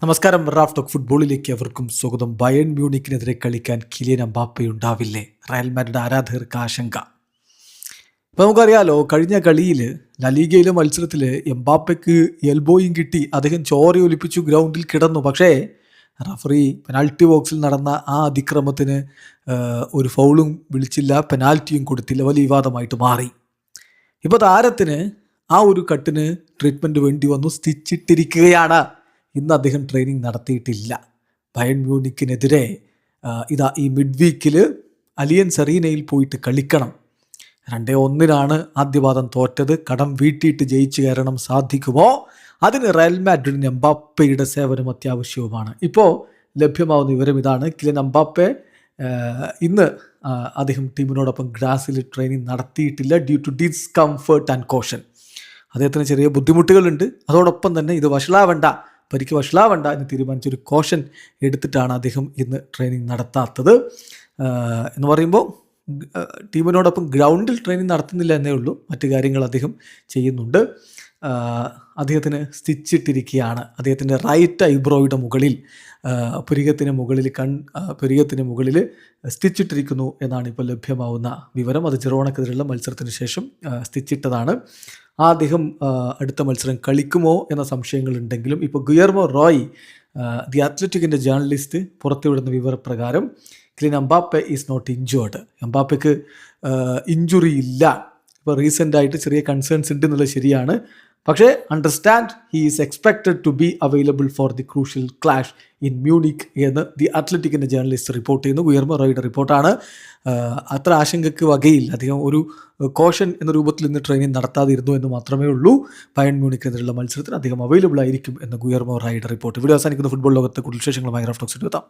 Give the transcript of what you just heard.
നമസ്കാരം. Raf talk ഫുട്ബോളിലേക്ക് അവർക്കും സ്വാഗതം. ബയൺ മ്യൂണിക്കിനെതിരെ കളിക്കാൻ കിലിയൻ എംബാപ്പെ ഉണ്ടാവില്ലേ? റയൽ മാഡ്രിഡ് ആരാധകർക്ക് ആശങ്ക. ഇപ്പോൾ നമുക്കറിയാലോ, കഴിഞ്ഞ കളിയിൽ ലലീഗയിലെ മത്സരത്തിൽ എംബാപ്പയ്ക്ക് എൽബോയും കിട്ടി, അദ്ദേഹം ചോര ഒലിപ്പിച്ചു ഗ്രൗണ്ടിൽ കിടന്നു. പക്ഷേ റഫറി പെനാൽറ്റി ബോക്സിൽ നടന്ന ആ അതിക്രമത്തിന് ഒരു ഫൗളും വിളിച്ചില്ല, പെനാൽറ്റിയും കൊടുത്തില്ല. വലിയ വിവാദമായിട്ട് മാറി. ഇപ്പോൾ താരത്തിന് ആ ഒരു കട്ടിന് ട്രീറ്റ്മെൻറ്റ് വേണ്ടി വന്നു, സ്റ്റിച്ചിട്ടിരിക്കുകയാണ്. ഇന്ന് അദ്ദേഹം ട്രെയിനിങ് നടത്തിയിട്ടില്ല. ബയൺ മ്യൂണിക്കിനെതിരെ ഈ മിഡ് വീക്കിൽ അലിയൻസ് അറീനയിൽ പോയിട്ട് കളിക്കണം. 2-1 ആദ്യപാദം തോറ്റത്. കടം വീട്ടിയിട്ട് ജയിച്ചു കയറണം. സാധിക്കുമോ? അതിന് റയൽ മാഡ്രിഡിന് എംബാപ്പയുടെ സേവനം അത്യാവശ്യവുമാണ്. ഇപ്പോൾ ലഭ്യമാവുന്ന വിവരം ഇതാണ്. കിലിയൻ എംബാപ്പെ ഇന്ന് അദ്ദേഹം ടീമിനോടൊപ്പം ഗ്രാസിൽ ട്രെയിനിങ് നടത്തിയിട്ടില്ല. Due to discomfort and caution. അദ്ദേഹത്തിന് ചെറിയ ബുദ്ധിമുട്ടുകളുണ്ട്. അതോടൊപ്പം തന്നെ ഇത് പരിക്ക് വഷളാവണ്ട എന്ന് തീരുമാനിച്ചൊരു കോഷൻ എടുത്തിട്ടാണ് അദ്ദേഹം ഇന്ന് ട്രെയിനിങ് നടത്താത്തത്. എന്ന് പറയുമ്പോൾ ടീമിനോടൊപ്പം ഗ്രൗണ്ടിൽ ട്രെയിനിങ് നടത്തുന്നില്ല എന്നേ ഉള്ളൂ. മറ്റു കാര്യങ്ങൾ അദ്ദേഹം ചെയ്യുന്നുണ്ട്. അദ്ദേഹത്തിന് സ്റ്റിച്ചിട്ടിരിക്കുകയാണ്. അദ്ദേഹത്തിൻ്റെ റൈറ്റ് ഐബ്രോയുടെ മുകളിൽ പുരികത്തിന് മുകളിൽ സ്റ്റിച്ചിട്ടിരിക്കുന്നു എന്നാണ് ഇപ്പോൾ ലഭ്യമാവുന്ന വിവരം. അത് ജിറോണക്കെതിരെയുള്ള മത്സരത്തിന് ശേഷം സ്റ്റിച്ചിട്ടതാണ്. അദ്ദേഹം അടുത്ത മത്സരം കളിക്കുമോ എന്ന സംശയങ്ങളുണ്ടെങ്കിലും ഇപ്പോൾ ഗുയർമോ റോയ്, ദി അത്ലറ്റിക്കിൻ്റെ ജേർണലിസ്റ്റ്, പുറത്തുവിടുന്ന വിവരപ്രകാരം Kylian Mbappe is not injured. എംബാപ്പയ്ക്ക് ഇഞ്ചുറി ഇല്ല. ഇപ്പോൾ റീസെൻ്റായിട്ട് ചെറിയ കൺസേൺസ് ഉണ്ട് എന്നുള്ളത് ശരിയാണ്. പക്ഷേ understand, he is expected to be available for the crucial clash in Munich എന്ന് ദി അത്ലറ്റിക്കിൻ്റെ ജേർണലിസ്റ്റ് റിപ്പോർട്ട് ചെയ്യുന്നു. ഗുയർമോ റോയുടെ റിപ്പോർട്ടാണ്. അത്ര ആശങ്കയ്ക്ക് വകയില്ല. അദ്ദേഹം ഒരു കോഷൻ എന്ന രൂപത്തിൽ ഇന്ന് ട്രെയിനിങ് നടത്താതിരുന്നു എന്ന് മാത്രമേ ഉള്ളൂ. ബയൺ മ്യൂണിക്കിനെതിരെയുള്ള മത്സരത്തിന് അദ്ദേഹം അവൈലബിൾ ആയിരിക്കും എന്ന് ഗുയർമോ റോയുടെ റിപ്പോർട്ട്. ഇവിടെ അവസാനിക്കുന്ന ഫുട്ബോൾ ലോകത്തെ കൂടുതൽ വിശേഷങ്ങളുമായി റാഫ് ടോക്സിൽ എത്താം.